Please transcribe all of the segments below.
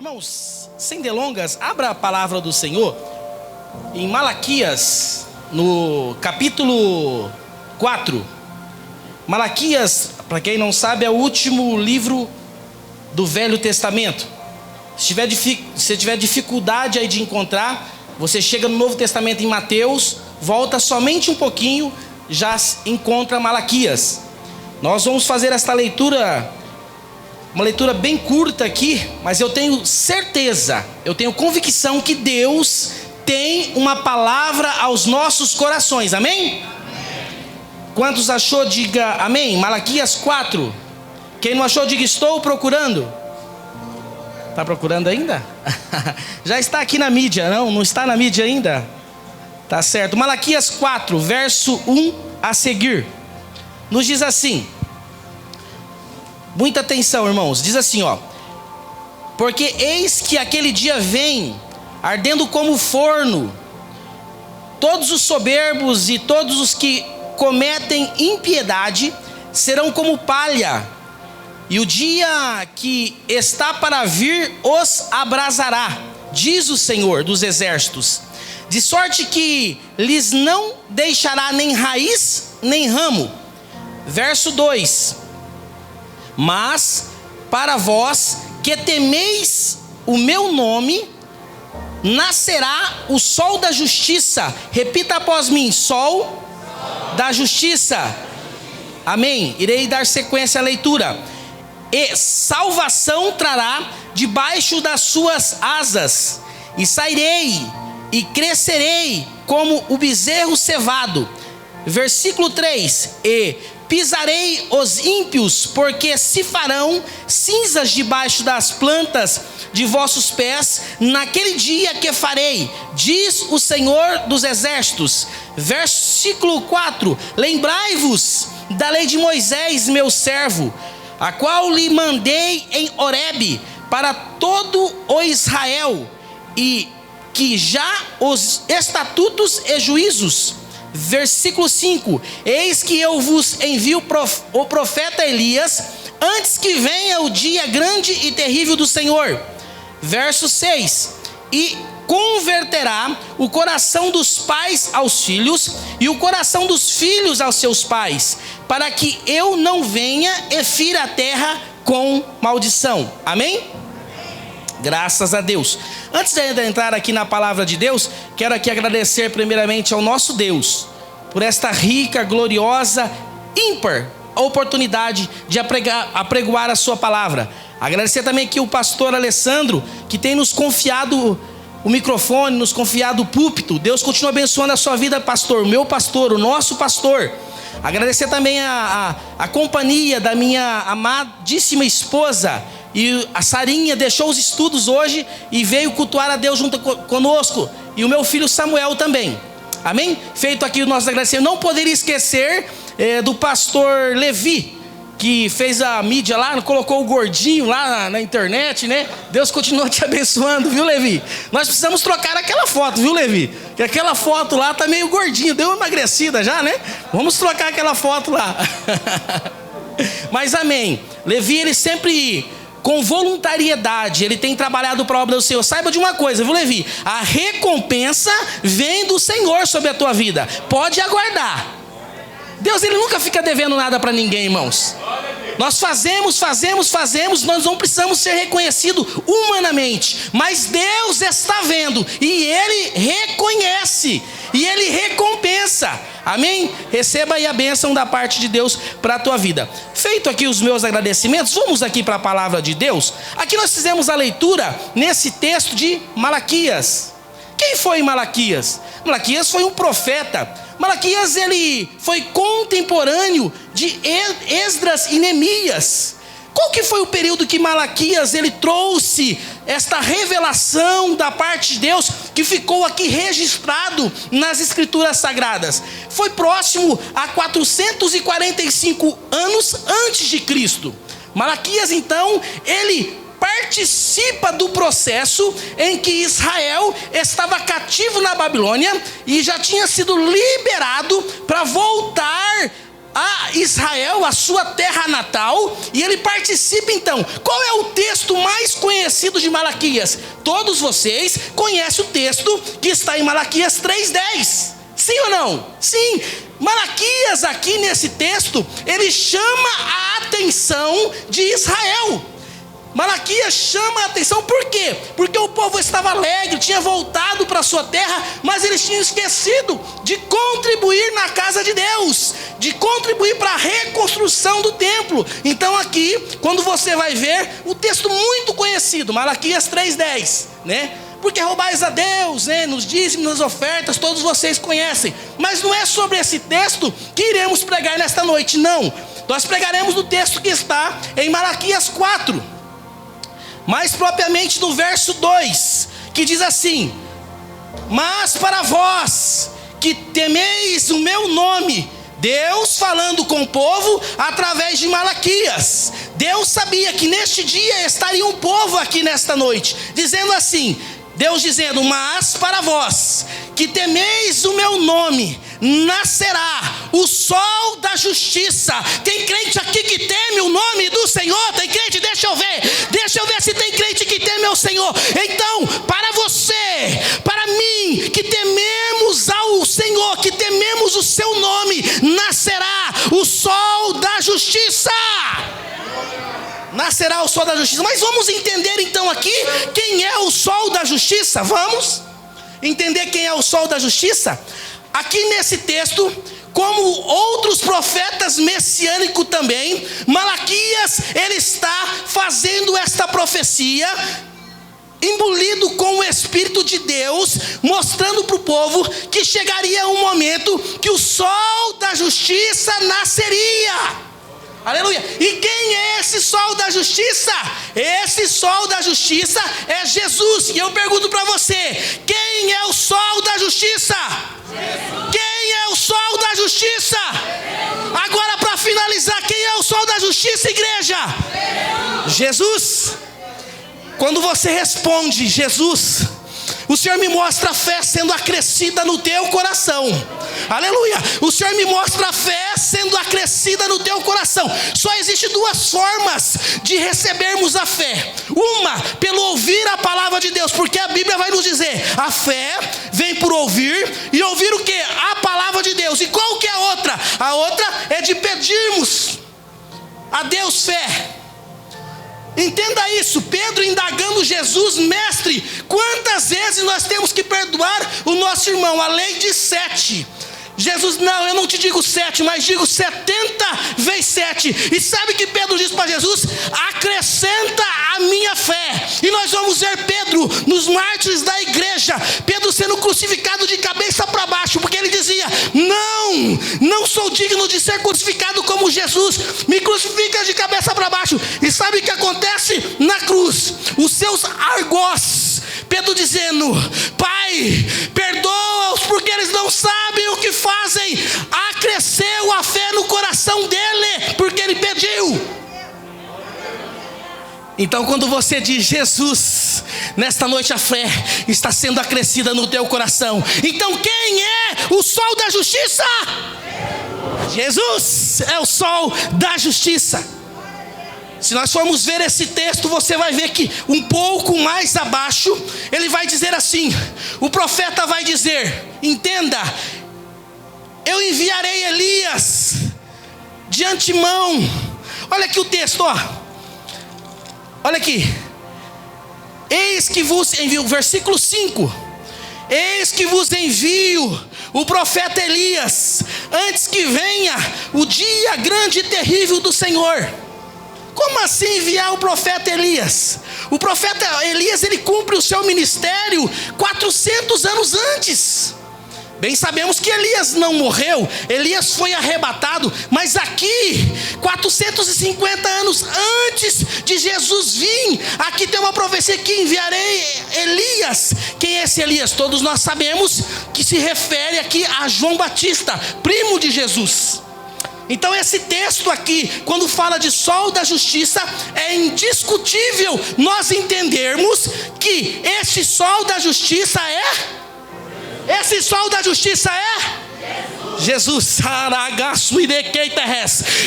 Irmãos, sem delongas, abra a palavra do Senhor em Malaquias, no capítulo 4. Malaquias, para quem não sabe, é o último livro do Velho Testamento. Se tiver dificuldade aí de encontrar, você chega no Novo Testamento em Mateus, volta somente um pouquinho, já encontra Malaquias. Nós vamos fazer esta leitura, uma leitura bem curta aqui, mas eu tenho certeza, eu tenho convicção que Deus tem uma palavra aos nossos corações, amém? Quantos achou, diga amém. Malaquias 4. Quem não achou, diga estou procurando. Está procurando ainda? Já está aqui na mídia, não está na mídia ainda? Tá certo. Malaquias 4, verso 1 a seguir, nos diz assim, muita atenção, irmãos, diz assim, porque eis que aquele dia vem, ardendo como forno, todos os soberbos e todos os que cometem impiedade serão como palha, e o dia que está para vir os abrasará, diz o Senhor dos exércitos, de sorte que lhes não deixará nem raiz nem ramo. Verso 2: mas para vós que temeis o meu nome, nascerá o sol da justiça. Repita após mim: sol da justiça. Amém. Irei dar sequência à leitura. E salvação trará debaixo das suas asas, e sairei e crescerei como o bezerro cevado. Versículo 3: e pisarei os ímpios, porque se farão cinzas debaixo das plantas de vossos pés, naquele dia que farei, diz o Senhor dos exércitos. Versículo 4: lembrai-vos da lei de Moisés, meu servo, a qual lhe mandei em Horebe para todo o Israel, e que já os estatutos e juízos. Versículo 5: eis que eu vos envio o profeta Elias, antes que venha o dia grande e terrível do Senhor. Verso 6: e converterá o coração dos pais aos filhos, e o coração dos filhos aos seus pais, para que eu não venha e fira a terra com maldição. Amém? Graças a Deus. Antes de entrar aqui na palavra de Deus, quero aqui agradecer primeiramente ao nosso Deus por esta rica, gloriosa, ímpar oportunidade de apregoar a sua palavra. Agradecer também aqui o pastor Alessandro, que tem nos confiado o microfone, nos confiado o púlpito. Deus continua abençoando a sua vida, pastor, o meu pastor, o nosso pastor. Agradecer também a companhia da minha amadíssima esposa. E a Sarinha deixou os estudos hoje e veio cultuar a Deus junto conosco. E o meu filho Samuel também. Amém? Feito aqui o nosso agradecimento. Não poderia esquecer do pastor Levi, que fez a mídia lá, colocou o gordinho lá na internet, né? Deus continua te abençoando, viu, Levi? Nós precisamos trocar aquela foto, viu, Levi? Que aquela foto lá tá meio gordinho, deu uma emagrecida já, né? Vamos trocar aquela foto lá. Mas amém. Levi, ele sempre, com voluntariedade, ele tem trabalhado para a obra do Senhor. Saiba de uma coisa, viu, Levi? A recompensa vem do Senhor sobre a tua vida. Pode aguardar. Deus, ele nunca fica devendo nada para ninguém, irmãos. Nós fazemos, nós não precisamos ser reconhecidos humanamente, mas Deus está vendo e Ele reconhece e Ele recompensa. Amém? Receba aí a bênção da parte de Deus para a tua vida. Feito aqui os meus agradecimentos, vamos aqui para a palavra de Deus. Aqui nós fizemos a leitura nesse texto de Malaquias. Quem foi Malaquias? Malaquias foi um profeta. Malaquias, ele foi contemporâneo de Esdras e Neemias. Qual que foi o período que Malaquias ele trouxe esta revelação da parte de Deus, que ficou aqui registrado nas escrituras sagradas? Foi próximo a 445 anos antes de Cristo. Malaquias, então, ele participa do processo em que Israel estava cativo na Babilônia e já tinha sido liberado para voltar a Israel, a sua terra natal, e ele participa então. Qual é o texto mais conhecido de Malaquias? Todos vocês conhecem o texto que está em Malaquias 3:10. Sim ou não? Sim. Malaquias aqui nesse texto, ele chama a atenção de Israel. Malaquias chama a atenção, por quê? Porque o povo estava alegre, tinha voltado para a sua terra, mas eles tinham esquecido de contribuir na casa de Deus, de contribuir para a reconstrução do templo. Então aqui, quando você vai ver, o texto muito conhecido, Malaquias 3:10, né? Porque roubais a Deus, né? Nos dízimos, nas ofertas, todos vocês conhecem. Mas não é sobre esse texto que iremos pregar nesta noite, não. Nós pregaremos no texto que está em Malaquias 4. Mais propriamente no verso 2, que diz assim: mas para vós que temeis o meu nome, Deus falando com o povo através de Malaquias. Deus sabia que neste dia estaria um povo aqui nesta noite, dizendo assim, Deus dizendo: mas para vós que temeis o meu nome, nascerá o sol da justiça. Tem crente aqui que teme o nome do Senhor? Tem crente? Deixa eu ver se tem crente que teme ao Senhor. Então, para você, para mim, que tememos ao Senhor, que tememos o seu nome, nascerá o sol da justiça. Nascerá o sol da justiça. Mas vamos entender então aqui quem é o sol da justiça. Vamos entender quem é o sol da justiça? Aqui nesse texto, como outros profetas messiânicos também, Malaquias, ele está fazendo esta profecia, imbuído com o Espírito de Deus, mostrando para o povo que chegaria um momento que o sol da justiça nasceria. Aleluia. E quem é esse sol da justiça? Esse sol da justiça é Jesus. E eu pergunto para você: quem é o sol da justiça? Jesus. Quem é o sol da justiça? Jesus. Agora, para finalizar, quem é o sol da justiça, igreja? Jesus. Quando você responde Jesus, o Senhor me mostra a fé sendo acrescida no teu coração. Aleluia. O Senhor me mostra a fé sendo acrescida no teu coração. Só existe duas formas de recebermos a fé. Uma, pelo ouvir a palavra de Deus, porque a Bíblia vai nos dizer: a fé vem por ouvir, e ouvir o que? A palavra de Deus. E qual que é a outra? A outra é de pedirmos a Deus fé. Entenda isso. Pedro indagando Jesus: mestre, quantas vezes nós temos que perdoar o nosso irmão? A lei diz 7. Jesus: não, eu não te digo 7, mas digo 70 vezes 7. E sabe o que Pedro diz para Jesus? Acrescenta a minha fé. E nós vamos ver Pedro nos mártires da igreja, Pedro sendo crucificado de cabeça para baixo, porque ele dizia: não sou digno de ser crucificado como Jesus, me crucifica de cabeça para baixo. E sabe o que acontece na cruz? Os seus argós, Pedro dizendo: Pai, perdoa-os porque eles não sabem o que fazem. Acresceu a fé no coração dele, porque ele pediu. Então, quando você diz Jesus, nesta noite a fé está sendo acrescida no teu coração. Então, quem é o sol da justiça? Jesus é o sol da justiça. Se nós formos ver esse texto, você vai ver que um pouco mais abaixo, ele vai dizer assim, o profeta vai dizer, entenda, eu enviarei Elias de antemão. Olha aqui o texto, ó. Olha aqui. Eis que vos envio, versículo 5. Eis que vos envio o profeta Elias, antes que venha o dia grande e terrível do Senhor. Como assim enviar o profeta Elias? O profeta Elias, ele cumpre o seu ministério 400 anos antes. Bem sabemos que Elias não morreu, Elias foi arrebatado, mas aqui, 450 anos antes de Jesus vir, aqui tem uma profecia que enviarei Elias. Quem é esse Elias? Todos nós sabemos que se refere aqui a João Batista, primo de Jesus. Então esse texto aqui, quando fala de sol da justiça, é indiscutível nós entendermos que esse sol da justiça é... Esse sol da justiça é... Jesus,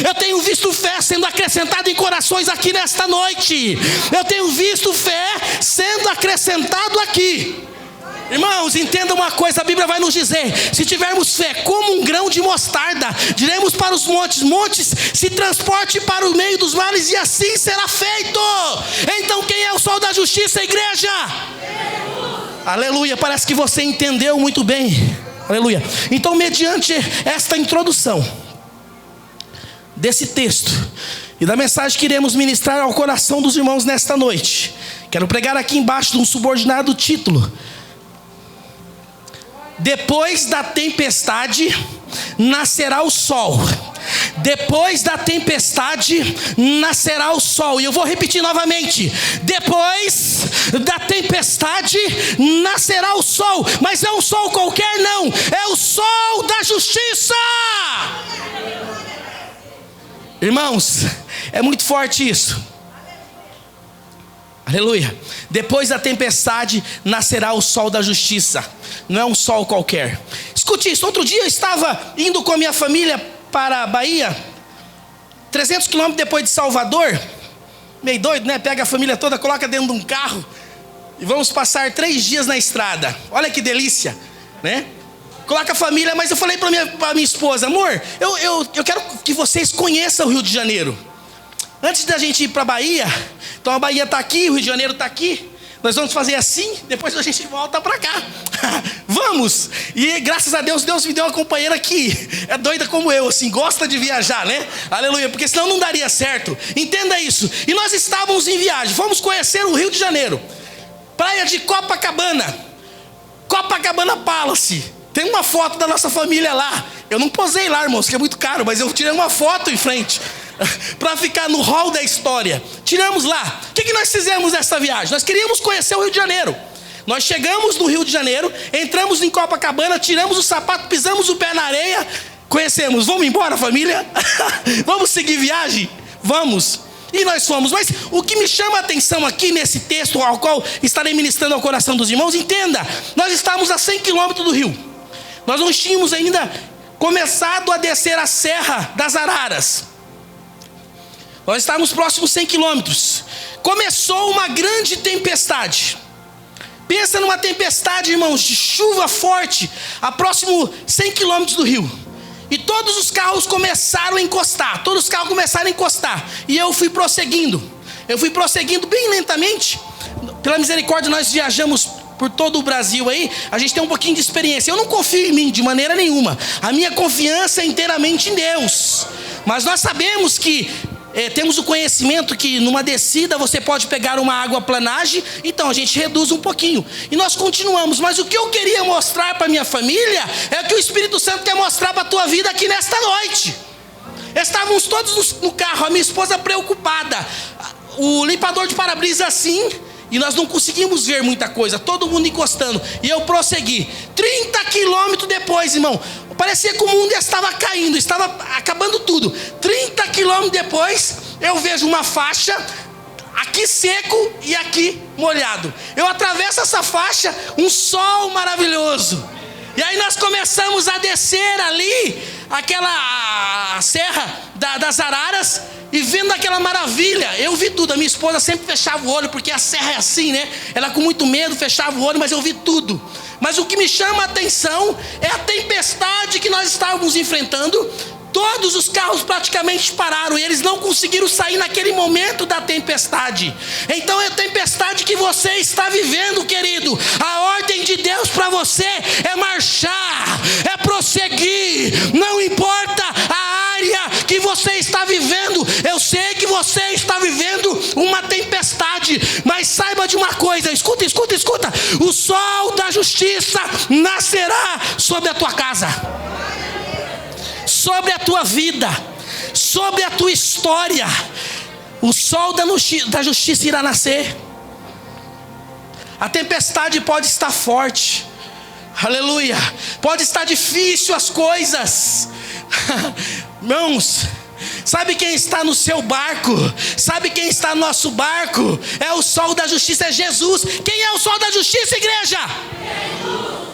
eu tenho visto fé sendo acrescentada em corações aqui nesta noite. Eu tenho visto fé sendo acrescentado aqui. Irmãos, entenda uma coisa, a Bíblia vai nos dizer: se tivermos fé como um grão de mostarda, diremos para os montes: montes, se transporte para o meio dos mares, e assim será feito. Então quem é o sol da justiça, igreja? Aleluia, parece que você entendeu muito bem. Aleluia. Então, mediante esta introdução desse texto e da mensagem que iremos ministrar ao coração dos irmãos nesta noite, quero pregar aqui embaixo de um subordinado título: depois da tempestade nascerá o sol. Depois da tempestade nascerá o sol. E eu vou repetir novamente: depois da tempestade nascerá o sol. Mas é um sol qualquer não, é o sol da justiça. Irmãos, é muito forte isso. Aleluia. Depois da tempestade nascerá o sol da justiça. Não é um sol qualquer. Escute isso, outro dia eu estava indo com a minha família para a Bahia, 300 quilômetros depois de Salvador. Meio doido, né? Pega a família toda, coloca dentro de um carro e vamos passar 3 dias na estrada. Olha que delícia, né? Coloca a família, mas eu falei para minha esposa: amor, eu quero que vocês conheçam o Rio de Janeiro. Antes da gente ir para a Bahia, então a Bahia está aqui, o Rio de Janeiro está aqui. Nós vamos fazer assim, depois a gente volta para cá. Vamos! E graças a Deus, Deus me deu uma companheira que é doida como eu, assim, gosta de viajar, né? Aleluia, porque senão não daria certo. Entenda isso. E nós estávamos em viagem, fomos conhecer o Rio de Janeiro. Praia de Copacabana Palace. Tem uma foto da nossa família lá. Eu não posei lá, irmãos, que é muito caro, mas eu tirei uma foto em frente para ficar no hall da história. Tiramos lá. O que nós fizemos nessa viagem? Nós queríamos conhecer o Rio de Janeiro. Nós chegamos no Rio de Janeiro, entramos em Copacabana, tiramos o sapato, pisamos o pé na areia, conhecemos. Vamos embora, família? Vamos seguir viagem? Vamos. E nós fomos. Mas o que me chama a atenção aqui nesse texto, ao qual estarei ministrando ao coração dos irmãos, entenda: nós estávamos a 100 quilômetros do rio. Nós não tínhamos ainda começado a descer a Serra das Araras. Nós estávamos próximos 100 quilômetros. Começou uma grande tempestade. Pensa numa tempestade, irmãos, de chuva forte, a próximo 100 quilômetros do rio. E todos os carros começaram a encostar. E eu fui prosseguindo. Bem lentamente. Pela misericórdia, nós viajamos por todo o Brasil aí. A gente tem um pouquinho de experiência. Eu não confio em mim de maneira nenhuma. A minha confiança é inteiramente em Deus. Mas nós sabemos que temos o conhecimento que numa descida você pode pegar uma aquaplanagem. Então a gente reduz um pouquinho e nós continuamos. Mas o que eu queria mostrar para minha família é o que o Espírito Santo quer mostrar para a tua vida aqui nesta noite. Estávamos todos no carro, a minha esposa preocupada, o limpador de para-brisa assim, e nós não conseguimos ver muita coisa, todo mundo encostando. E eu prossegui. 30 quilômetros depois, irmão, parecia que o mundo estava caindo, estava acabando tudo. 30 quilômetros depois, eu vejo uma faixa, aqui seco e aqui molhado. Eu atravesso essa faixa, um sol maravilhoso. E aí nós começamos a descer ali, a Serra das Araras, e vendo aquela maravilha. Eu vi tudo, a minha esposa sempre fechava o olho, porque a serra é assim, né? Ela com muito medo fechava o olho, mas eu vi tudo. Mas o que me chama a atenção é a tempestade que nós estávamos enfrentando. Todos os carros praticamente pararam e eles não conseguiram sair naquele momento da tempestade. Então é a tempestade que você está vivendo, querido. A ordem de Deus para você é marchar, é prosseguir. Não importa a área que você está vivendo. Eu sei que você está vivendo uma tempestade, mas saiba de uma coisa, escuta. O sol da justiça nascerá sobre a tua casa, sobre a tua vida, sobre a tua história. O sol da justiça irá nascer. A tempestade pode estar forte, aleluia, pode estar difícil as coisas. Irmãos, sabe quem está no seu barco? Sabe quem está no nosso barco? É o sol da justiça, é Jesus. Quem é o sol da justiça, igreja? Jesus.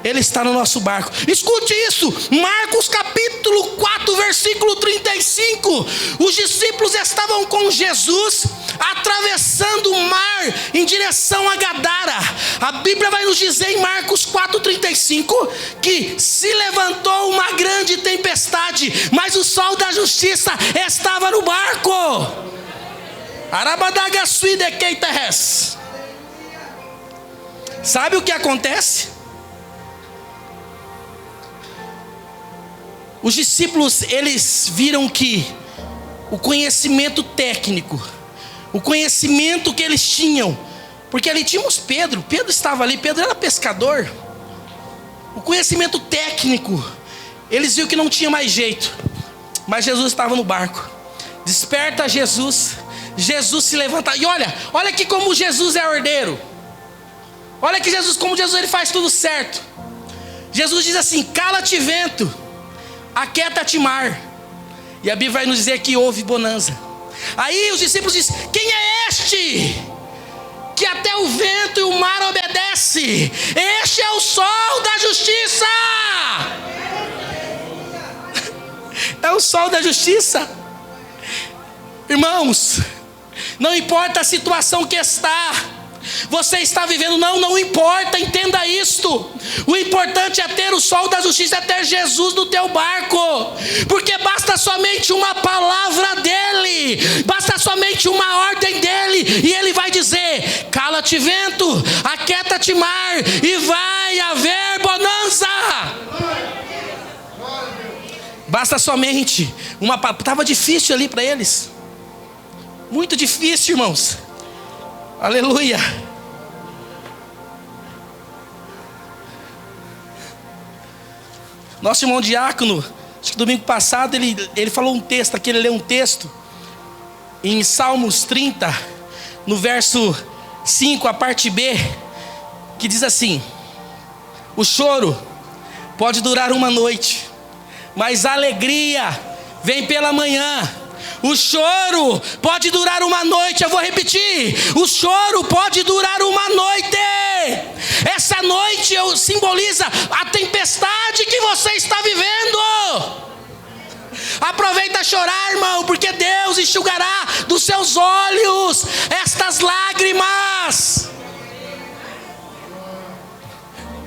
Ele está no nosso barco. Escute isso, Marcos capítulo 4, versículo 35. Os discípulos estavam com Jesus, atravessando o mar em direção a Gadara. A Bíblia vai nos dizer em Marcos 4,35 que se levantou uma grande tempestade, mas o sol da justiça estava no barco. Sabe o que acontece? Os discípulos, eles viram que o conhecimento técnico, o conhecimento que eles tinham, porque ali tínhamos Pedro estava ali, Pedro era pescador. O conhecimento técnico, eles viram que não tinha mais jeito, mas Jesus estava no barco. Desperta Jesus, Jesus se levanta, e olha aqui como Jesus é ordeiro. Olha que como Jesus ele faz tudo certo. Jesus diz assim: cala-te vento, aquieta-te mar. E a Bíblia vai nos dizer que houve bonança. Aí os discípulos dizem: quem é este que até o vento e o mar obedece? Este é o sol da justiça. É o sol da justiça. Irmãos, não importa a situação que você está vivendo, não importa, entenda isto. O importante é ter o sol da justiça, é ter Jesus no teu barco, porque basta somente uma palavra dele, basta somente uma ordem dele, e ele vai dizer: cala-te vento, aquieta-te mar, e vai haver bonança. Basta somente uma palavra. Estava difícil ali para eles, muito difícil, irmãos. Aleluia. Nosso irmão diácono, acho que domingo passado ele falou um texto aqui, ele leu um texto em Salmos 30, no verso 5, a parte B, que diz assim: o choro pode durar uma noite, mas a alegria vem pela manhã. O choro pode durar uma noite, eu vou repetir: o choro pode durar uma noite. Essa noite simboliza a tempestade que você está vivendo. Aproveita a chorar, irmão, porque Deus enxugará dos seus olhos estas lágrimas.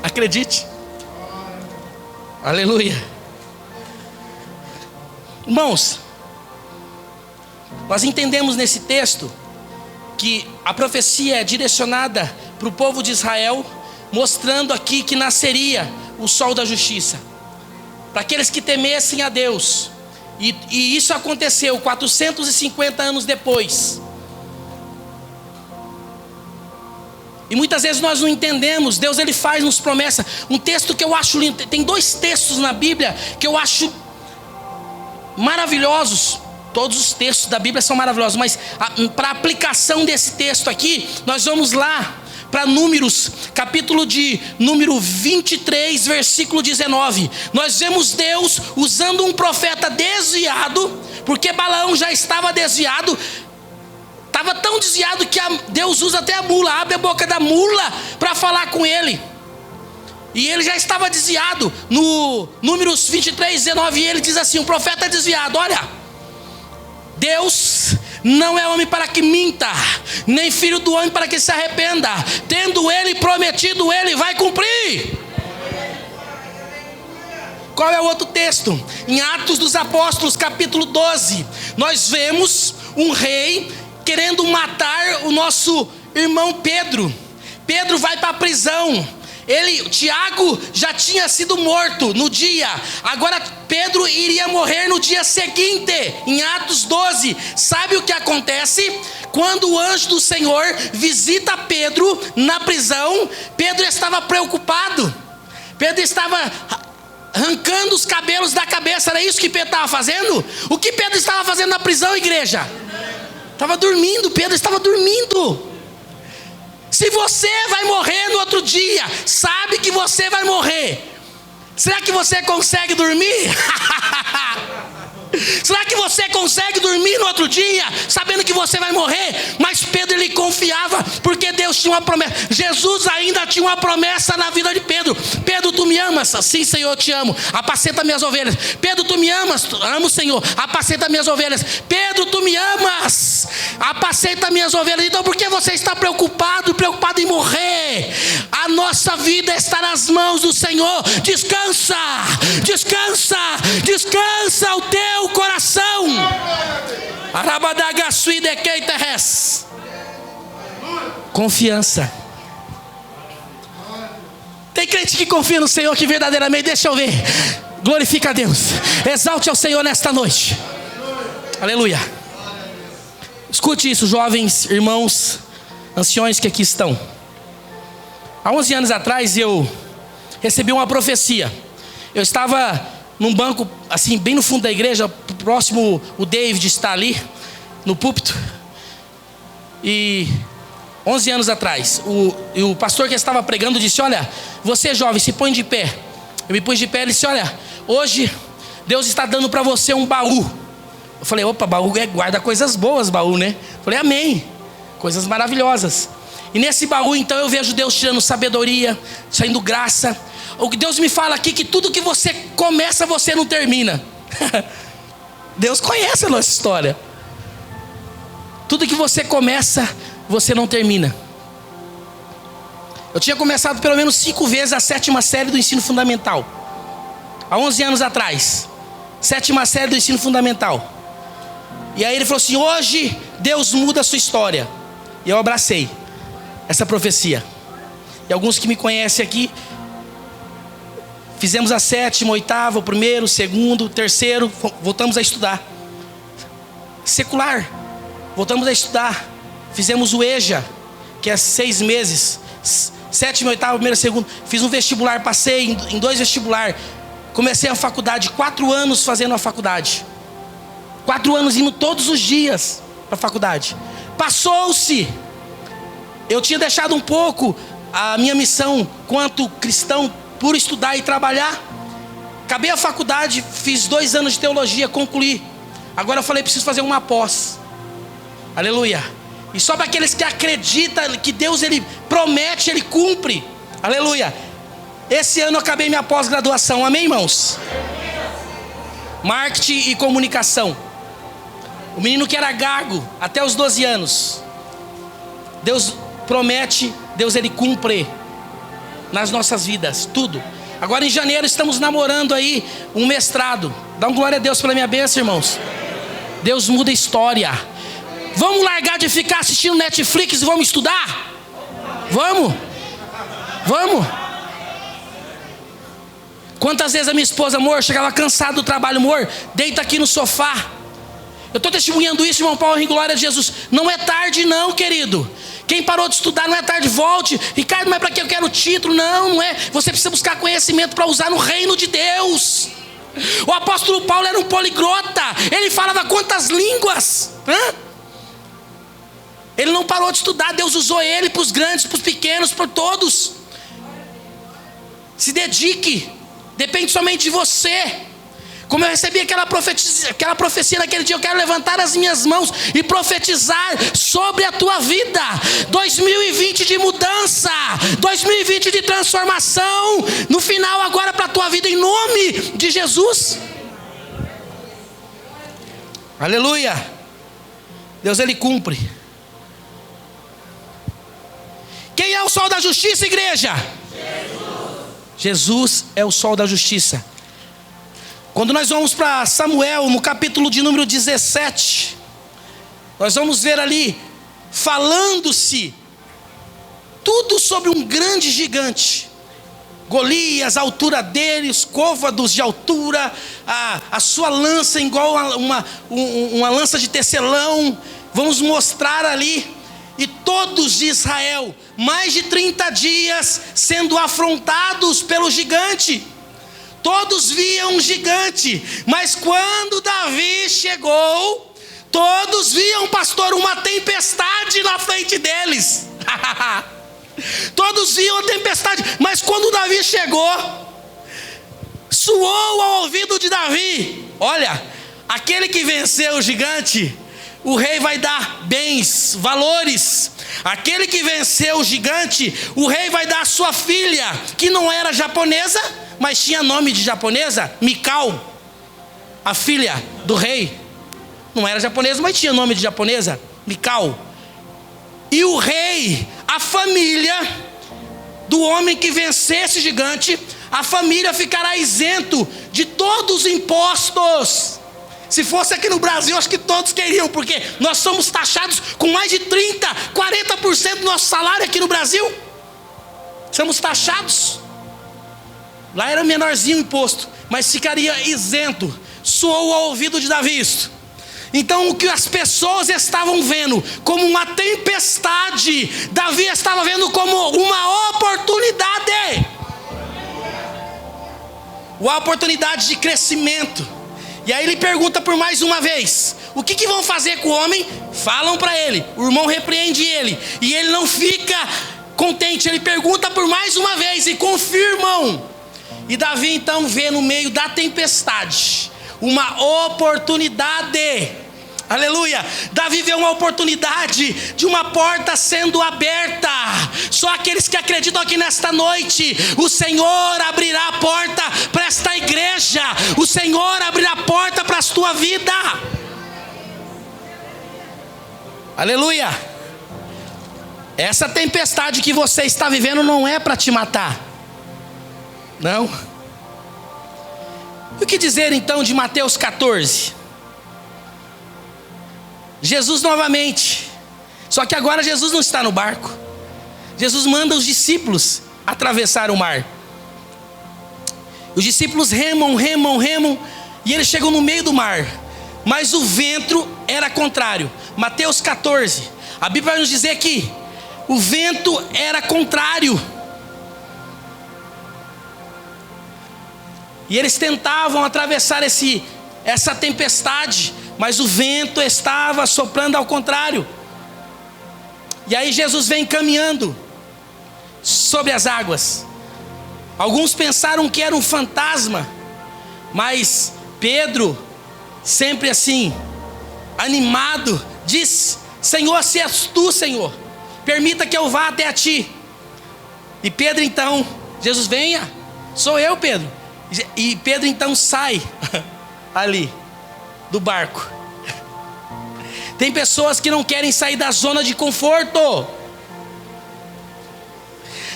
Acredite. Aleluia. Irmãos, nós entendemos nesse texto que a profecia é direcionada para o povo de Israel, mostrando aqui que nasceria o sol da justiça, para aqueles que temessem a Deus. E isso aconteceu 450 anos depois. E muitas vezes nós não entendemos. Deus ele faz-nos promessa. Um texto que eu acho lindo, tem 2 textos na Bíblia que eu acho maravilhosos. Todos os textos da Bíblia são maravilhosos, mas para a aplicação desse texto aqui, nós vamos lá para Números, capítulo de número 23, versículo 19. Nós vemos Deus usando um profeta desviado, porque Balaão já estava desviado, estava tão desviado que Deus usa até a mula, abre a boca da mula para falar com ele. E ele já estava desviado. No Números 23, 19, ele diz assim: o profeta desviado, olha, Deus não é homem para que minta, nem filho do homem para que se arrependa. Tendo ele prometido, ele vai cumprir. Qual é o outro texto? Em Atos dos Apóstolos, capítulo 12, nós vemos um rei querendo matar o nosso irmão Pedro. Pedro vai para a prisão. Tiago já tinha sido morto no dia, agora Pedro iria morrer no dia seguinte. Em Atos 12, sabe o que acontece? Quando o anjo do Senhor visita Pedro na prisão, Pedro estava preocupado, Pedro estava arrancando os cabelos da cabeça. Era isso que Pedro estava fazendo? O que Pedro estava fazendo na prisão, igreja? Estava dormindo. Pedro estava dormindo. Se você vai morrer no outro dia, sabe que você vai morrer, será que você consegue dormir? Será que você consegue dormir no outro dia, sabendo que você vai morrer? Mas Pedro, ele confiava, porque Deus tinha uma promessa. Jesus ainda tinha uma promessa na vida de Pedro. Pedro, tu me amas? Sim, Senhor, eu te amo. Apacenta minhas ovelhas. Pedro, tu me amas? Amo, Senhor. Apacenta minhas ovelhas. Pedro, tu me amas? Apacenta minhas ovelhas. Então por que você está preocupado em morrer? A nossa vida está nas mãos do Senhor. Descansa, descansa, descansa o teu coração. Confiança. Tem crente que confia no Senhor, que verdadeiramente, deixa eu ver, glorifica a Deus, exalte ao Senhor nesta noite. Aleluia. Escute isso, jovens, irmãos, anciões que aqui estão. Há 11 anos atrás eu recebi uma profecia. Eu estava num banco, assim, bem no fundo da igreja, próximo, o David está ali, no púlpito. E 11 anos atrás, o pastor que estava pregando disse: olha, você jovem, se põe de pé. Eu me pus de pé, ele disse: olha, hoje Deus está dando para você um baú. Eu falei: opa, baú guarda coisas boas, baú, né? Eu falei: amém, coisas maravilhosas. E nesse baú então eu vejo Deus tirando sabedoria, saindo graça. O que Deus me fala aqui, que tudo que você começa, você não termina. Deus conhece a nossa história. Tudo que você começa, você não termina. Eu tinha começado pelo menos 5 vezes a 7ª série do ensino fundamental, há 11 anos atrás. 7ª série do ensino fundamental. E aí ele falou assim: hoje Deus muda a sua história. E eu abracei essa profecia. E alguns que me conhecem aqui, fizemos a 7ª, 8ª, o 1º, o 2º, o 3º, voltamos a estudar. Secular, voltamos a estudar. Fizemos o EJA, que é 6 meses. 7ª, 8ª, 1º, 2º. Fiz um vestibular, passei em 2 vestibulares. Comecei a faculdade, 4 anos fazendo a faculdade. 4 anos indo todos os dias para a faculdade. Passou-se. Eu tinha deixado um pouco a minha missão quanto cristão por estudar e trabalhar. Acabei a faculdade, fiz 2 anos de teologia, concluí. Agora eu falei: preciso fazer uma pós. Aleluia. E só para aqueles que acreditam que Deus, Ele promete, Ele cumpre. Aleluia. Esse ano eu acabei minha pós-graduação, amém, irmãos? Marketing e comunicação. O menino que era gago até os 12 anos, Deus promete, Deus, Ele cumpre nas nossas vidas, tudo. Agora em janeiro estamos namorando aí um mestrado. Dá um glória a Deus pela minha bênção, irmãos. Deus muda a história. Vamos largar de ficar assistindo Netflix e vamos estudar? Vamos? Vamos? Quantas vezes a minha esposa, amor, chegava cansada do trabalho, amor, deita aqui no sofá. Eu estou testemunhando isso, irmão Paulo, em glória a Jesus. Não é tarde não, querido. Quem parou de estudar, não é tarde, volte. Ricardo, mas para que eu quero título? Não, não é. Você precisa buscar conhecimento para usar no reino de Deus. O apóstolo Paulo era um poliglota. Ele falava quantas línguas? Ele não parou de estudar. Deus usou ele para os grandes, para os pequenos, para todos. Se dedique. Depende somente de você. Como eu recebi aquela profecia naquele dia, eu quero levantar as minhas mãos e profetizar sobre a tua vida. 2020 de mudança, 2020 de transformação, no final agora para a tua vida, em nome de Jesus. Aleluia. Deus, Ele cumpre. Quem é o sol da justiça, igreja? Jesus é o sol da justiça. Quando nós vamos para Samuel, no capítulo de número 17, nós vamos ver ali, falando-se tudo sobre um grande gigante. Golias, a altura dele, os côvados de altura, a sua lança igual a uma lança de tecelão. Vamos mostrar ali, e todos de Israel, mais de 30 dias, sendo afrontados pelo gigante. Todos viam um gigante, mas quando Davi chegou, todos viam, pastor, uma tempestade na frente deles. Todos viam a tempestade, mas quando Davi chegou, soou ao ouvido de Davi: olha, aquele que venceu o gigante, o rei vai dar bens, valores. Aquele que venceu o gigante, o rei vai dar a sua filha, que não era japonesa, mas tinha nome de japonesa, Mikao, a filha do rei. Não era japonesa, mas tinha nome de japonesa, Mikao. E o rei, a família do homem que vencesse o gigante, a família ficará isento de todos os impostos. Se fosse aqui no Brasil, acho que todos queriam, porque nós somos taxados com mais de 30%, 40% do nosso salário aqui no Brasil. Somos taxados. Lá era menorzinho o imposto, mas ficaria isento. Soou ao ouvido de Davi isso. Então o que as pessoas estavam vendo como uma tempestade, Davi estava vendo como uma oportunidade. Uma oportunidade de crescimento. E aí ele pergunta por mais uma vez: o que vão fazer com o homem? Falam para ele. O irmão repreende ele, e ele não fica contente. Ele pergunta por mais uma vez e confirmam. E Davi então vê no meio da tempestade uma oportunidade. Aleluia. Davi vê uma oportunidade de uma porta sendo aberta. Só aqueles que acreditam aqui nesta noite, o Senhor abrirá a porta para esta igreja. O Senhor abrirá a porta para a tua vida. Aleluia. Essa tempestade que você está vivendo não é para te matar. Não. E o que dizer então de Mateus 14? Jesus novamente, só que agora Jesus não está no barco. Jesus manda os discípulos atravessar o mar. Os discípulos remam, e eles chegam no meio do mar, mas o vento era contrário. Mateus 14, a Bíblia vai nos dizer que o vento era contrário, e eles tentavam atravessar essa tempestade, mas o vento estava soprando ao contrário. E aí Jesus vem caminhando sobre as águas. Alguns pensaram que era um fantasma, mas Pedro, sempre assim, animado, diz: Senhor, se és tu, Senhor, permita que eu vá até a ti. E Pedro então, Jesus: venha, sou eu, Pedro. E Pedro então sai ali do barco. Tem pessoas que não querem sair da zona de conforto.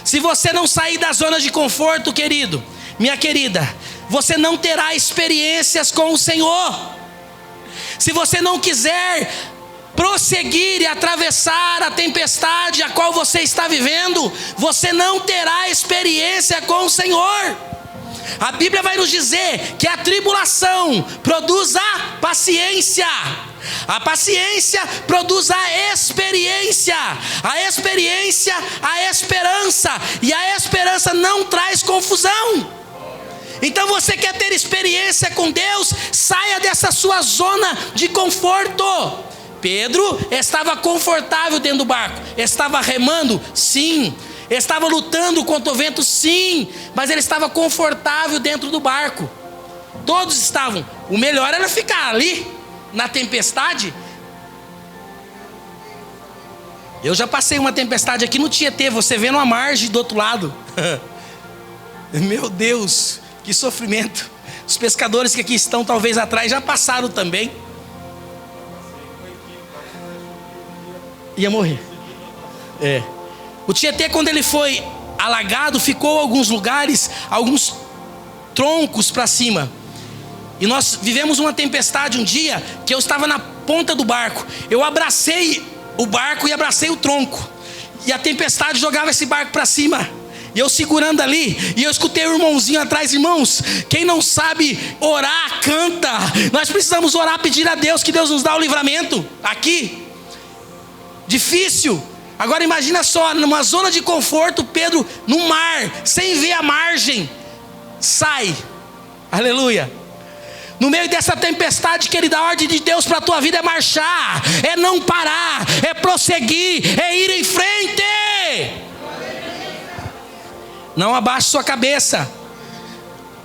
Se você não sair da zona de conforto, querido, minha querida, você não terá experiências com o Senhor. Se você não quiser prosseguir e atravessar a tempestade a qual você está vivendo, você não terá experiência com o Senhor. A Bíblia vai nos dizer que a tribulação produz a paciência. A paciência produz a experiência a esperança, e a esperança não traz confusão. Então você quer ter experiência com Deus, saia dessa sua zona de conforto. Pedro estava confortável dentro do barco, estava remando, sim. Estava lutando contra o vento, sim, mas ele estava confortável dentro do barco. Todos estavam. O melhor era ficar ali na tempestade. Eu já passei uma tempestade aqui no Tietê, você vendo a margem do outro lado. Meu Deus, que sofrimento. Os pescadores que aqui estão talvez atrás já passaram também. Ia morrer. O Tietê, quando ele foi alagado, ficou alguns lugares, alguns troncos para cima. E nós vivemos uma tempestade um dia, que eu estava na ponta do barco. Eu abracei o barco e abracei o tronco, e a tempestade jogava esse barco para cima, e eu segurando ali, e eu escutei o irmãozinho atrás: irmãos, quem não sabe orar, canta. Nós precisamos orar, pedir a Deus que Deus nos dá o livramento. Aqui, difícil. Agora imagina só, numa zona de conforto, Pedro no mar, sem ver a margem, sai. Aleluia. No meio dessa tempestade, querida, a ordem de Deus para a tua vida é marchar, é não parar, é prosseguir, é ir em frente. Não abaixe sua cabeça.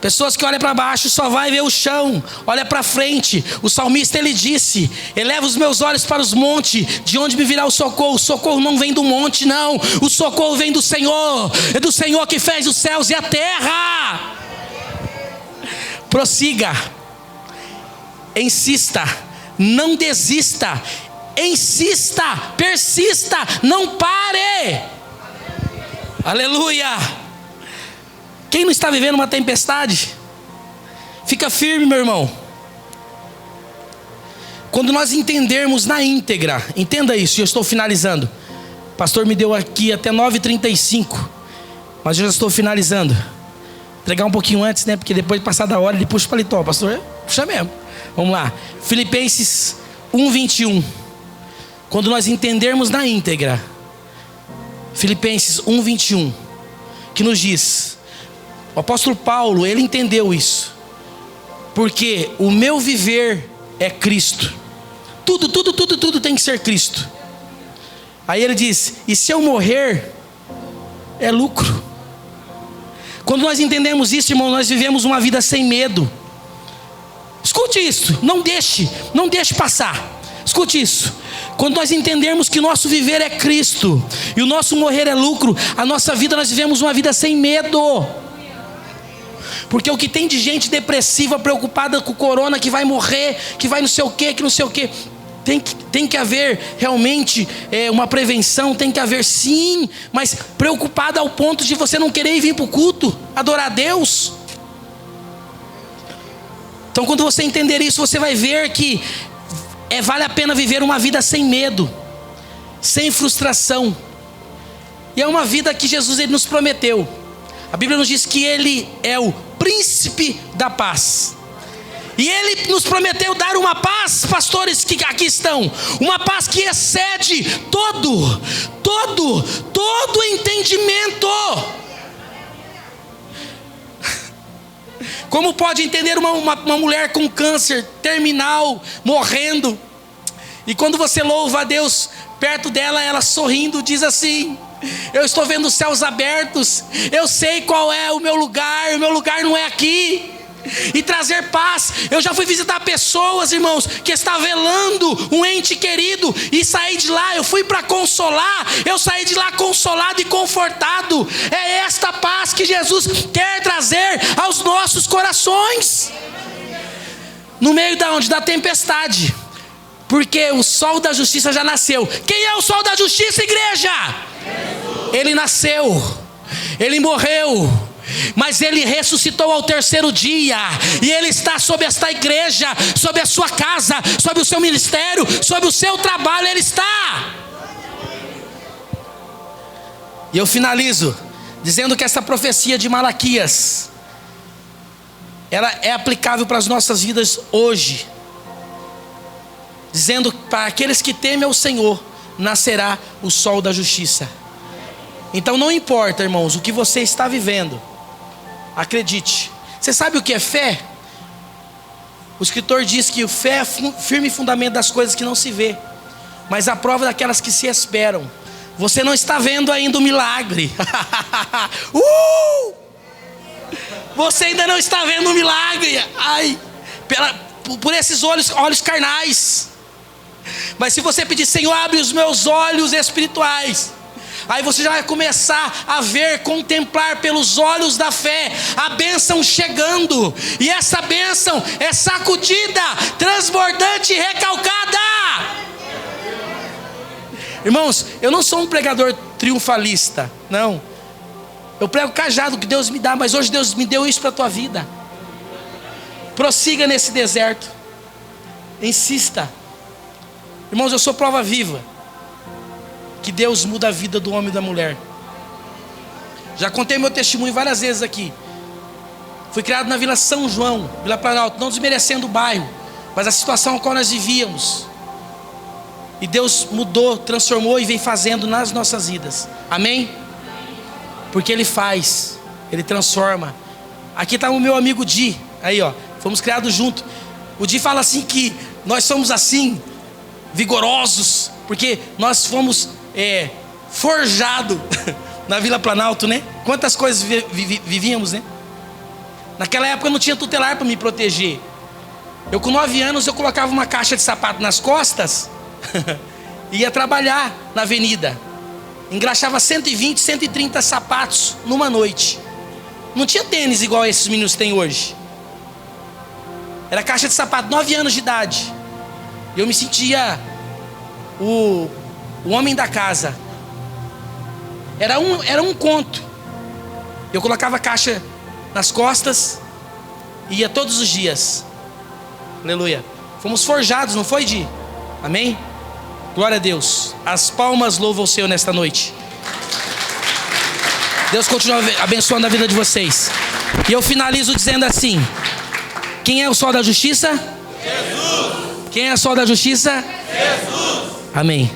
Pessoas que olham para baixo só vai ver o chão, olha para frente. O salmista ele disse: eleva os meus olhos para os montes, de onde me virá o socorro? O socorro não vem do monte, não. O socorro vem do Senhor. É do Senhor que fez os céus e a terra. Prossiga, insista, não desista, insista, persista, não pare. Aleluia. Quem não está vivendo uma tempestade, fica firme, meu irmão. Quando nós entendermos na íntegra, entenda isso, e eu estou finalizando. O pastor me deu aqui até 9h35, mas eu já estou finalizando. Entregar um pouquinho antes, né? Porque depois de passar da hora ele puxa o paletó. Pastor, puxa mesmo. Vamos lá. Filipenses 1:21. Quando nós entendermos na íntegra, Filipenses 1:21, que nos diz: o apóstolo Paulo, ele entendeu isso. Porque o meu viver é Cristo. Tudo tem que ser Cristo. Aí ele diz: e se eu morrer, é lucro. Quando nós entendemos isso, irmão, nós vivemos uma vida sem medo. Escute isso, não deixe passar. Escute isso. Quando nós entendermos que o nosso viver é Cristo e o nosso morrer é lucro, a nossa vida, nós vivemos uma vida sem medo. Porque o que tem de gente depressiva, preocupada com o corona, que vai morrer, que vai não sei o que, tem que haver realmente uma prevenção, tem que haver sim, mas preocupada ao ponto de você não querer vir para o culto, adorar a Deus. Então quando você entender isso, você vai ver que vale a pena viver uma vida sem medo, sem frustração. E é uma vida que Jesus ele nos prometeu. A Bíblia nos diz que Ele é o príncipe da paz. E Ele nos prometeu dar uma paz, pastores que aqui estão, uma paz que excede todo entendimento. Como pode entender uma mulher com câncer terminal, morrendo, e quando você louva a Deus perto dela, ela sorrindo diz assim: eu estou vendo os céus abertos, eu sei qual é o meu lugar não é aqui. E trazer paz. Eu já fui visitar pessoas, irmãos, que estavam velando um ente querido, e saí de lá, eu fui para consolar, eu saí de lá consolado e confortado. É esta paz que Jesus quer trazer aos nossos corações, no meio da onde? Da tempestade. Porque o sol da justiça já nasceu. Quem é o sol da justiça, igreja? Jesus. Ele nasceu, ele morreu, mas ele ressuscitou ao terceiro dia, e ele está sobre esta igreja, sobre a sua casa, sobre o seu ministério, sobre o seu trabalho, ele está. E eu finalizo dizendo que essa profecia de Malaquias, ela é aplicável para as nossas vidas hoje, dizendo: para aqueles que temem ao Senhor, nascerá o sol da justiça. Então não importa, irmãos, o que você está vivendo, acredite. Você sabe o que é fé? O escritor diz que fé é firme fundamento das coisas que não se vê, mas a prova daquelas que se esperam. Você não está vendo ainda o milagre. Você ainda não está vendo o milagre. Por esses olhos carnais. Mas se você pedir: Senhor, abre os meus olhos espirituais, aí você já vai começar a ver, contemplar pelos olhos da fé a bênção chegando. E essa bênção é sacudida, transbordante e recalcada. Irmãos, eu não sou um pregador triunfalista, não. Eu prego o cajado que Deus me dá, mas hoje Deus me deu isso para a tua vida. Prossiga nesse deserto, insista. Irmãos, eu sou prova viva que Deus muda a vida do homem e da mulher. Já contei meu testemunho várias vezes aqui. Fui criado na Vila São João, Vila Planalto, não desmerecendo o bairro, mas a situação a qual nós vivíamos. E Deus mudou, transformou e vem fazendo nas nossas vidas. Amém? Porque Ele faz, Ele transforma. Aqui está o meu amigo Di, aí ó, fomos criados juntos. O Di fala assim que nós somos assim, vigorosos, porque nós fomos forjados na Vila Planalto, né? Quantas coisas vivíamos, né? Naquela época não tinha tutelar para me proteger. Eu com 9 anos eu colocava uma caixa de sapato nas costas e ia trabalhar na avenida. Engraxava 120, 130 sapatos numa noite. Não tinha tênis igual esses meninos têm hoje. Era caixa de sapato, 9 anos de idade. Eu me sentia o homem da casa. Era um conto. Eu colocava a caixa nas costas e ia todos os dias. Aleluia. Fomos forjados, não foi, Di? Amém? Glória a Deus. As palmas louvam o Senhor nesta noite. Deus continua abençoando a vida de vocês. E eu finalizo dizendo assim: quem é o sol da justiça? Jesus. Quem é o sol da justiça? Jesus. Amém.